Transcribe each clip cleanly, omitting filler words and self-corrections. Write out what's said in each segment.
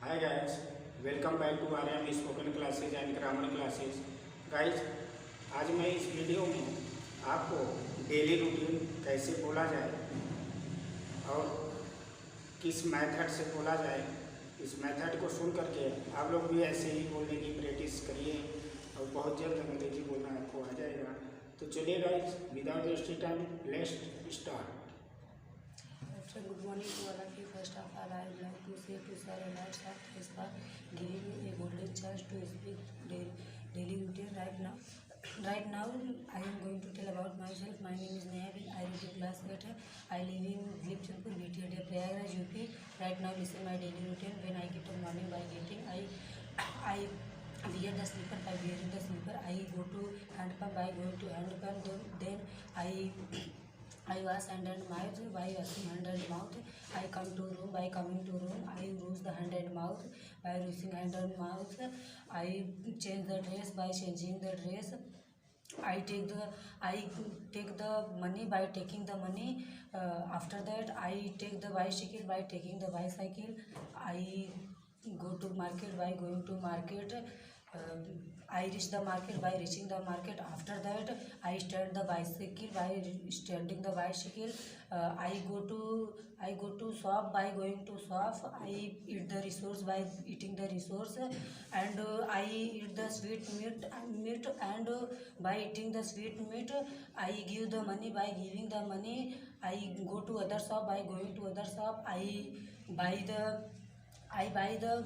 Hi guys, welcome back to RM spoken classes and grammar classes. Guys, आज मैं इस video में आपको डेली रूटीन कैसे बोला जाए और किस मेथड से बोला जाए, इस मेथड को सुन करके आप लोग भी ऐसे ही बोलने की प्रैक्टिस करिए और बहुत जल्द अंग्रेजी बोलना आपको आ जाएगा। तो चलिए guys, without wasting time let's start. Good morning to all of you. First of all, I would like to say to Sir Alert Sir, thanks for giving me a golden chance to speak daily routine Right now, I am going to tell about myself. My name is Neha. I read in class 8. I live in Lipchandpur, BTD, Prayagraj, UP. Right now, listen my daily routine. When I get up morning by getting, I wear the slipper. By wearing the slipper, I go to hand pump. By going to hand pump, then I wash hand and mouth. By washing hand and mouth, I come to room. By coming to room, I use the hand and mouth. By using hand and mouth, I change the dress. By changing the dress, I take the money. By taking the money, after that I take the bicycle. By taking the bicycle, I go to market. By going to market, I reach the market. By reaching the market, after that I stand the bicycle. By standing the bicycle, I go to shop. By going to shop, I eat the resource. By eating the resource, and I eat the sweet meat and by eating the sweet meat, I give the money. By giving the money, I go to other shop. By going to other shop, I buy the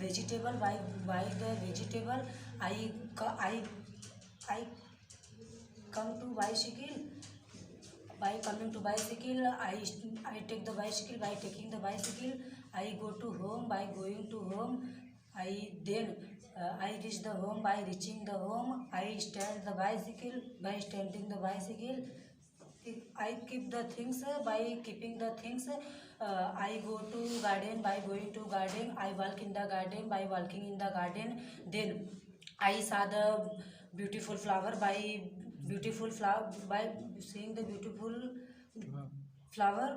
vegetable. By buy the vegetable, I I come to bicycle. By coming to bicycle, I take the bicycle. By taking the bicycle, I go to home. By going to home, I reach the home. By reaching the home, I stand the bicycle. By standing the bicycle, I keep the things. By keeping the things, I go to garden. By going to garden, I walk in the garden. By walking in the garden, then I saw the beautiful flower. By seeing the beautiful flower,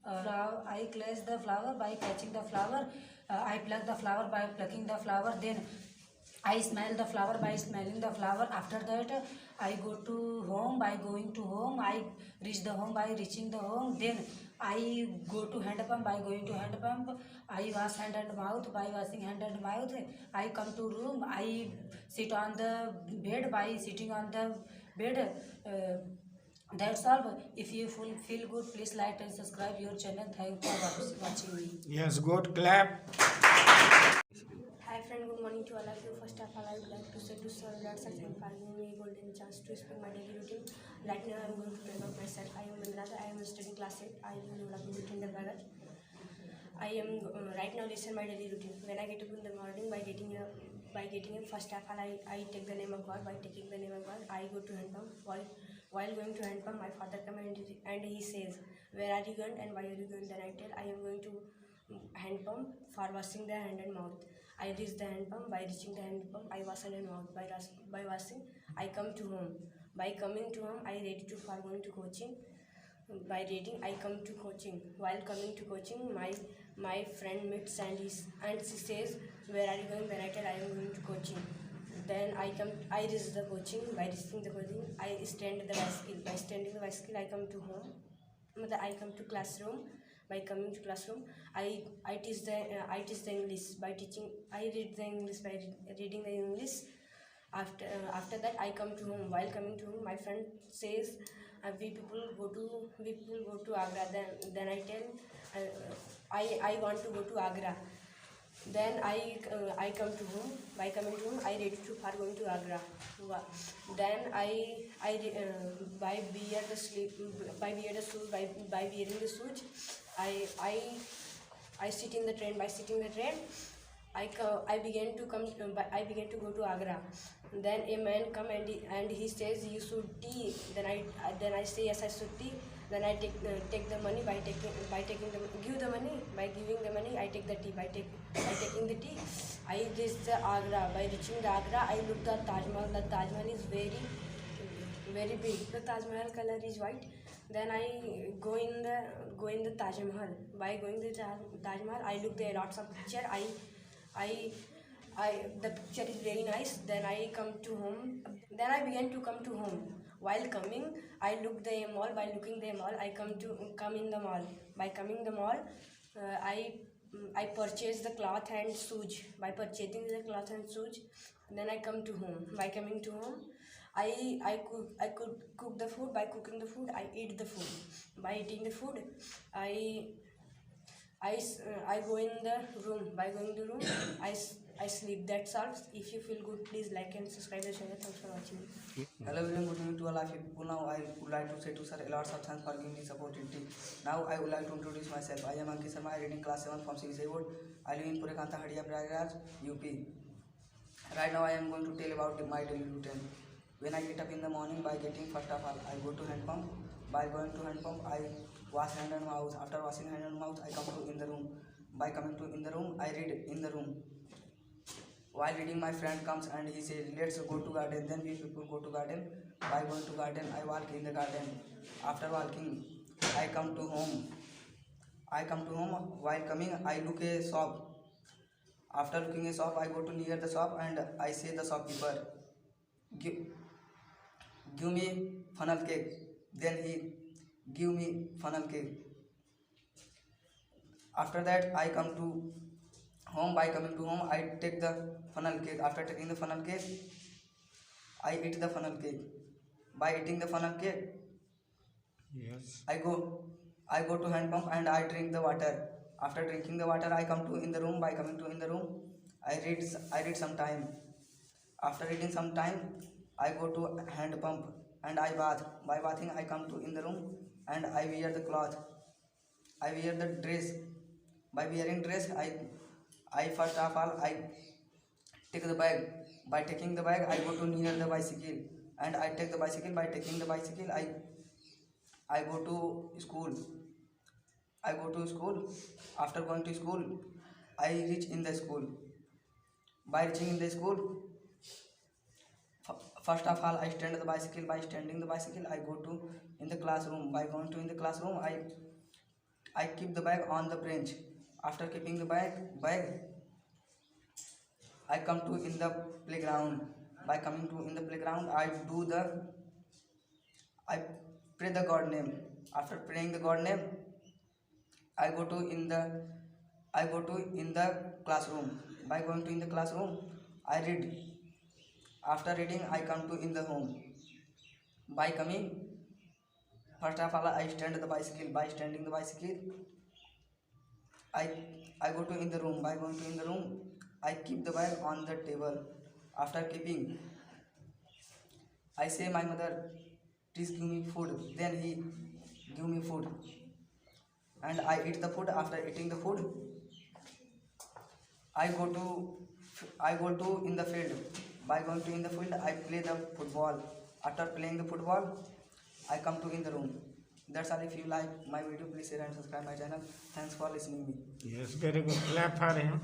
I catch the flower. By catching the flower, I pluck the flower. By plucking the flower, then I smell the flower. By smelling the flower, after that I go to home. By going to home, I reach the home. By reaching the home, then I go to hand pump. By going to hand pump, I wash hand and mouth. By washing hand and mouth, I come to room. I sit on the bed. By sitting on the bed, that's all. If you feel good, please like and subscribe your channel. Thank you for watching me. Yes, good, clap. Hi friend, good morning to all of you. First of all, I would like to say to Sir that Sir thank for giving me a golden chance to speak my daily routine. Right now, I am going to tell about myself. I am Mandraza. I am studying class 8. I live in Ulapur, Kindergarten. I am right now listen my daily routine. When I get up in the morning, by getting up, first of all, I take the name of God. By taking the name of God, I go to hand pump. While going to hand pump, my father comes and he says, "Where are you going and why are you going?" Then I tell, "I am going to hand pump for washing the hand and mouth." I reach the hand pump. By reaching the hand pump, I wash hand and mouth. By washing, I come to home. By coming to home, I ready to for going to coaching. By reading, I come to coaching. While coming to coaching, my friend meets and she says, "Where are you going?" Then I tell, "I am going to coaching." Then I reach the coaching. By reaching the coaching, I stand the bicycle. By standing the bicycle, I come to home. I come to classroom. By coming to classroom, I teach the English. By teaching, I read the English. By reading the English, after that I come to home. While coming to home, my friend says, we people go to Agra." Then I tell, I want to go to Agra. Then I come to home. By coming to home, I ready to for going to Agra. Then by wear the shoes. By wearing the shoes, I sit in the train. By sitting in the train, I began to go to Agra. Then a man come and he says, "You should tea." Then I say, "Yes, I should tea." Then I take the money. Give the money. By giving the money, I take the tea. By taking the tea, I reach the Agra. By reaching the Agra, I look the Taj Mahal. The Taj Mahal is very big. The Taj Mahal color is white. Then I go going the Taj Mahal. By going the Taj Mahal, I look there lots of picture. The picture is very nice. Then I come to home. Then I began to come to home. While coming, I look the mall. By looking the mall, I come in the mall. By coming the mall, I purchase the cloth and shoes. By purchasing the cloth and shoes, then I come to home. By coming to home, I could cook the food. By cooking the food, I eat the food. By eating the food, I go in the room. By going to the room, I sleep. That's all. If you feel good, please like and subscribe the channel. Thanks for watching. Hello everyone, good evening to all of you people. Now I would like to say to sir lots of thanks for giving this opportunity. Now I would like to introduce myself. I am Ankit Sharma, reading class 7 from CBSE board. I live in Purekanta, Hadia, Prayagraj, UP. Right now I am going to tell about my daily routine. When I get up in the morning, by getting first of all I go to hand pump. By going to hand pump, I wash hand and mouth. After washing hand and mouth, I come to in the room. By coming to in the room, I read in the room. While reading, my friend comes and he says, let's go to garden. Then we people go to garden. By going to garden, I walk in the garden. After walking, I come to home. While coming, I look a shop. After looking a shop, I go to near the shop and I say the shopkeeper, give me funnel cake. Then he give me funnel cake. After that, I come to home. By coming to home, I take the funnel cake. After taking the funnel cake, I eat the funnel cake. By eating the funnel cake, Yes. I go to hand pump and I drink the water. After drinking the water, I come to in the room. By coming to in the room, I read some time. After reading some time, I go to hand pump and I bath. By bathing, I come to in the room and I wear the cloth. I wear the dress. By wearing dress, I first of all I take the bag. By taking the bag, I go to near the bicycle and I take the bicycle. By taking the bicycle, I go to school. After going to school, I reach in the school. By reaching in the school, first of all I stand the bicycle. By standing the bicycle, I go to in the classroom. By going to in the classroom, I keep the bag on the bench. After keeping the bag, I come to in the playground. By coming to in the playground, I pray the God name. After praying the God name, I go to in the classroom. By going to in the classroom, I read. After reading, I come to in the home. By coming, first of all I stand the bicycle. By standing the bicycle, I go to in the room. By going to in the room, I keep the bag on the table. After keeping, I say my mother, please give me food. Then he give me food and I eat the food. After eating the food, I go to in the field. By going to in the field, I play the football. After playing the football, I come to in the room. That's all. If you like my video, please share and subscribe my channel. Thanks for listening me. Yes, very good. Clap for him.